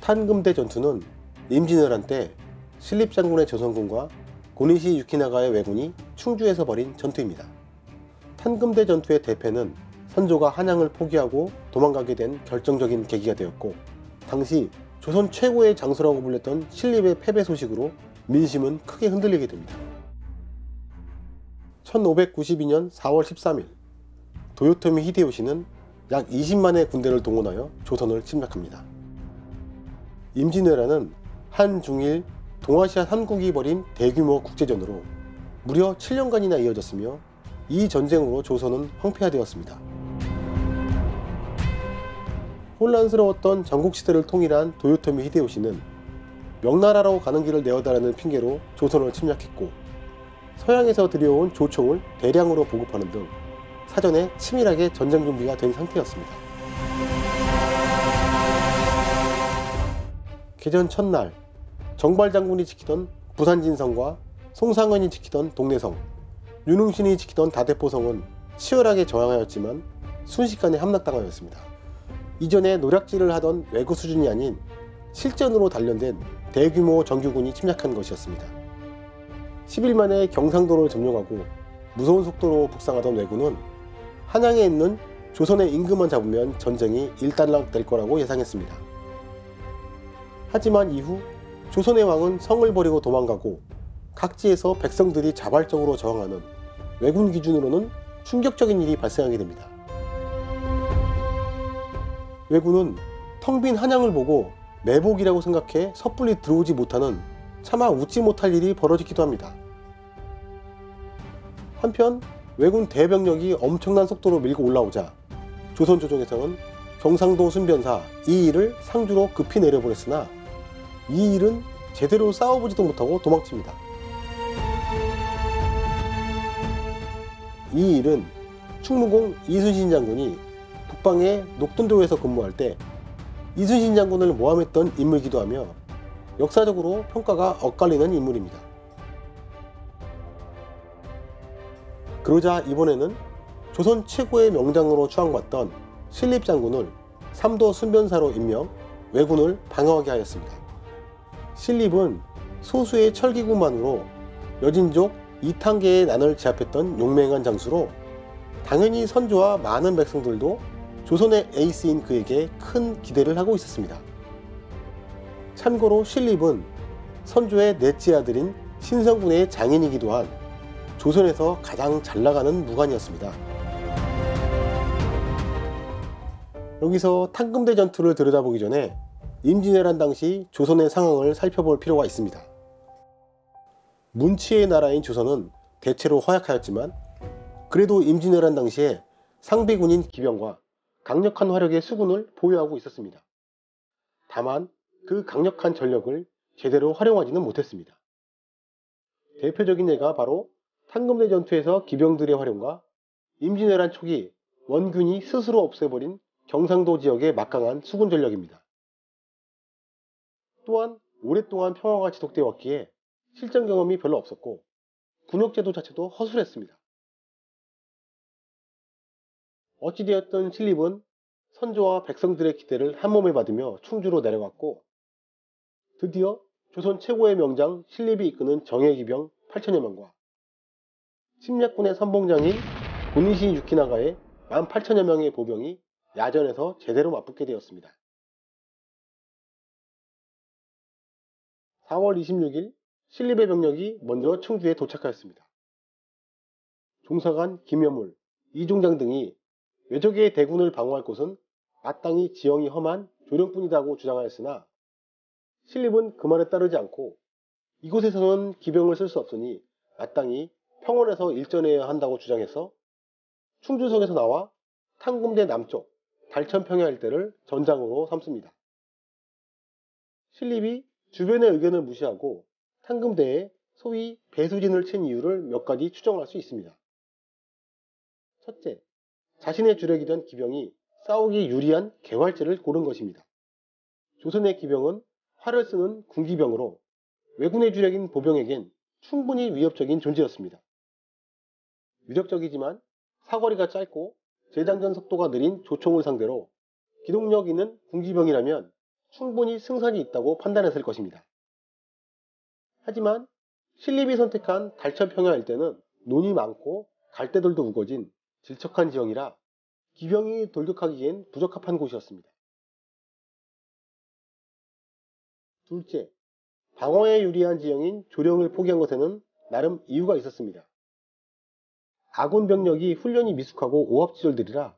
탄금대 전투는 임진왜란 때 신립장군의 조선군과 고니시 유키나가의 왜군이 충주에서 벌인 전투입니다. 탄금대 전투의 대패는 선조가 한양을 포기하고 도망가게 된 결정적인 계기가 되었고, 당시 조선 최고의 장수라고 불렸던 신립의 패배 소식으로 민심은 크게 흔들리게 됩니다. 1592년 4월 13일 도요토미 히데요시는 약 20만의 군대를 동원하여 조선을 침략합니다. 임진왜란은 한중일 동아시아 3국이 벌인 대규모 국제전으로 무려 7년간이나 이어졌으며, 이 전쟁으로 조선은 황폐화되었습니다. 혼란스러웠던 전국시대를 통일한 도요토미 히데요시는 명나라로 가는 길을 내어달라는 핑계로 조선을 침략했고, 서양에서 들여온 조총을 대량으로 보급하는 등 사전에 치밀하게 전쟁 준비가 된 상태였습니다. 개전 첫날, 정발 장군이 지키던 부산진성과 송상현이 지키던 동래성, 윤흥신이 지키던 다대포성은 치열하게 저항하였지만 순식간에 함락당하였습니다. 이전에 노략질을 하던 왜구 수준이 아닌 실전으로 단련된 대규모 정규군이 침략한 것이었습니다. 10일 만에 경상도를 점령하고 무서운 속도로 북상하던 왜군은 한양에 있는 조선의 임금만 잡으면 전쟁이 일단락될 거라고 예상했습니다. 하지만 이후 조선의 왕은 성을 버리고 도망가고 각지에서 백성들이 자발적으로 저항하는 왜군 기준으로는 충격적인 일이 발생하게 됩니다. 왜군은 텅 빈 한양을 보고 매복이라고 생각해 섣불리 들어오지 못하는 차마 웃지 못할 일이 벌어지기도 합니다. 한편 왜군 대병력이 엄청난 속도로 밀고 올라오자 조선 조정에서는 경상도 순변사 이일을 상주로 급히 내려보냈으나 이일은 제대로 싸워보지도 못하고 도망칩니다. 이일은 충무공 이순신 장군이 북방의 녹둔도에서 근무할 때 이순신 장군을 모함했던 인물이기도 하며 역사적으로 평가가 엇갈리는 인물입니다. 그러자 이번에는 조선 최고의 명장으로 추앙받던 신립 장군을 삼도 순변사로 임명, 왜군을 방어하게 하였습니다. 신립은 소수의 철기군만으로 여진족 이탄계의 난을 제압했던 용맹한 장수로 당연히 선조와 많은 백성들도 조선의 에이스인 그에게 큰 기대를 하고 있었습니다. 참고로 신립은 선조의 넷째 아들인 신성군의 장인이기도 한 조선에서 가장 잘나가는 무관이었습니다. 여기서 탄금대 전투를 들여다보기 전에 임진왜란 당시 조선의 상황을 살펴볼 필요가 있습니다. 문치의 나라인 조선은 대체로 허약하였지만 그래도 임진왜란 당시에 상비군인 기병과 강력한 화력의 수군을 보유하고 있었습니다. 다만 그 강력한 전력을 제대로 활용하지는 못했습니다. 대표적인 예가 바로 탄금대 전투에서 기병들의 활용과 임진왜란 초기 원균이 스스로 없애버린 경상도 지역의 막강한 수군 전력입니다. 또한 오랫동안 평화가 지속되어 왔기에 실전 경험이 별로 없었고 군역제도 자체도 허술했습니다. 어찌되었든 신립은 선조와 백성들의 기대를 한몸에 받으며 충주로 내려갔고, 드디어 조선 최고의 명장 신립이 이끄는 정예기병 8천여 명과 침략군의 선봉장인 고니시 유키나가의 18,000여 명의 보병이 야전에서 제대로 맞붙게 되었습니다. 4월 26일 신립의 병력이 먼저 충주에 도착하였습니다. 종사관 김여물, 이종장 등이 외적의 대군을 방어할 곳은 마땅히 지형이 험한 조령뿐이다고 주장하였으나 신립은 그 말에 따르지 않고 이곳에서는 기병을 쓸 수 없으니 마땅히 평원에서 일전해야 한다고 주장해서 충주성에서 나와 탄금대 남쪽 달천평야 일대를 전장으로 삼습니다. 신립이 주변의 의견을 무시하고 탄금대에 소위 배수진을 친 이유를 몇 가지 추정할 수 있습니다. 첫째, 자신의 주력이 된 기병이 싸우기 유리한 개활제를 고른 것입니다. 조선의 기병은 활을 쓰는 군기병으로 왜군의 주력인 보병에겐 충분히 위협적인 존재였습니다. 위력적이지만 사거리가 짧고 재장전 속도가 느린 조총을 상대로 기동력 있는 군기병이라면 충분히 승산이 있다고 판단했을 것입니다. 하지만 신립이 선택한 달천평야 일대는 논이 많고 갈대들도 우거진 질척한 지형이라 기병이 돌격하기엔 부적합한 곳이었습니다. 둘째, 방어에 유리한 지형인 조령을 포기한 것에는 나름 이유가 있었습니다. 아군 병력이 훈련이 미숙하고 오합지졸들이라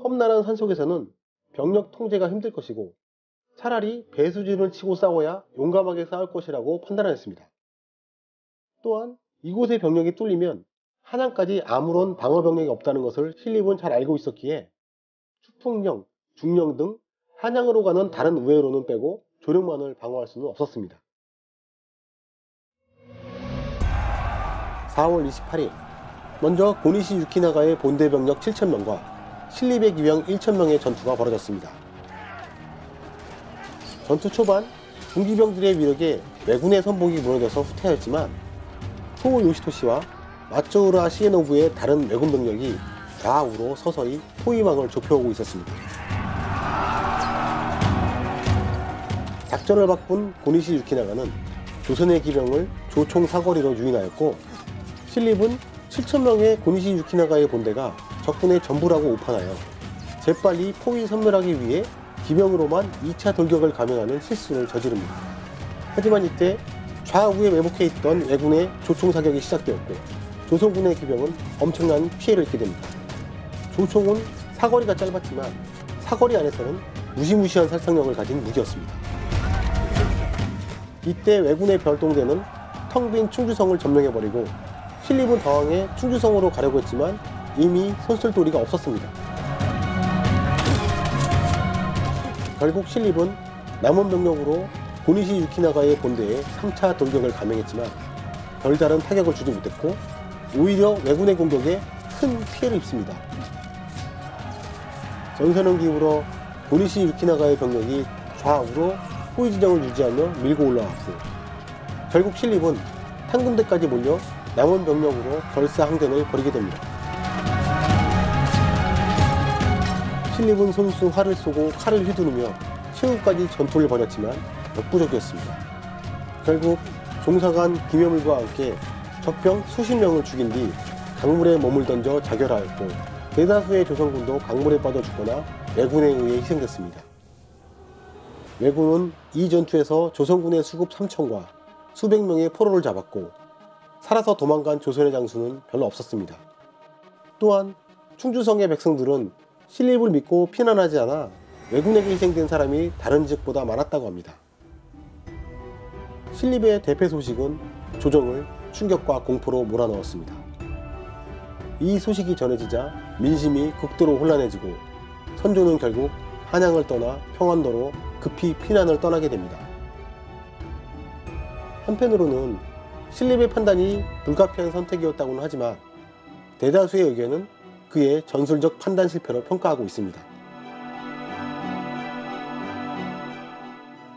험난한 산속에서는 병력 통제가 힘들 것이고 차라리 배수진을 치고 싸워야 용감하게 싸울 것이라고 판단하였습니다. 또한 이곳의 병력이 뚫리면 한양까지 아무런 방어 병력이 없다는 것을 신립은 잘 알고 있었기에 축풍령, 중령 등 한양으로 가는 다른 우회로는 빼고 조령만을 방어할 수는 없었습니다. 4월 28일 먼저 고니시 유키나가의 본대 병력 7,000명과 신립의 기병 1,000명의 전투가 벌어졌습니다. 전투 초반 중기병들의 위력에 왜군의 선봉이 무너져서 후퇴하였지만 토 요시토시와 마츠우라 시에노부의 다른 왜군 병력이 좌우로 서서히 토이망을 좁혀오고 있었습니다. 작전을 바꾼 고니시 유키나가는 조선의 기병을 조총 사거리로 유인하였고 신립은 7,000명의 고니시 유키나가의 본대가 적군의 전부라고 오판하여 재빨리 포위 섬멸하기 위해 기병으로만 2차 돌격을 감행하는 실수를 저지릅니다. 하지만 이때 좌우에 매복해 있던 왜군의 조총 사격이 시작되었고 조선군의 기병은 엄청난 피해를 입게 됩니다. 조총은 사거리가 짧았지만 사거리 안에서는 무시무시한 살상력을 가진 무기였습니다. 이때 왜군의 별동대는 텅 빈 충주성을 점령해버리고 신립은 당황해 충주성으로 가려고 했지만 이미 손쓸도리가 없었습니다. 결국 신립은 남은 병력으로 고니시 유키나가의 본대에 3차 돌격을 감행했지만 별다른 타격을 주지 못했고 오히려 왜군의 공격에 큰 피해를 입습니다. 전선을 기울어 고니시 유키나가의 병력이 좌우로 포위 지정을 유지하며 밀고 올라왔고 결국 신립은 한 군데까지 몰려 남은 병력으로 결사항전을 벌이게 됩니다. 신립은 손수 활을 쏘고 칼을 휘두르며 최후까지 전투를 벌였지만 역부족이었습니다. 결국 종사관 김여물과 함께 적병 수십 명을 죽인 뒤 강물에 몸을 던져 자결하였고 대다수의 조선군도 강물에 빠져 죽거나 왜군에 의해 희생됐습니다. 왜군은 이 전투에서 조선군의 수급 3,000과 수백 명의 포로를 잡았고 살아서 도망간 조선의 장수는 별로 없었습니다. 또한 충주성의 백성들은 신립을 믿고 피난하지 않아 왜군에게 희생된 사람이 다른 지역보다 많았다고 합니다. 신립의 대패 소식은 조정을 충격과 공포로 몰아넣었습니다. 이 소식이 전해지자 민심이 극도로 혼란해지고 선조는 결국 한양을 떠나 평안도로 급히 피난을 떠나게 됩니다. 한편으로는 신립의 판단이 불가피한 선택이었다고는 하지만 대다수의 의견은 그의 전술적 판단 실패로 평가하고 있습니다.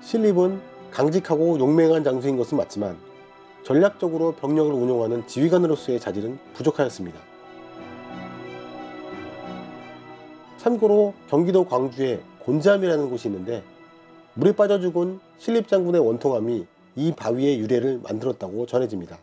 신립은 강직하고 용맹한 장수인 것은 맞지만 전략적으로 병력을 운용하는 지휘관으로서의 자질은 부족하였습니다. 참고로 경기도 광주에 곤잠이라는 곳이 있는데 물에 빠져 죽은 신립 장군의 원통함이 이 바위의 유래를 만들었다고 전해집니다.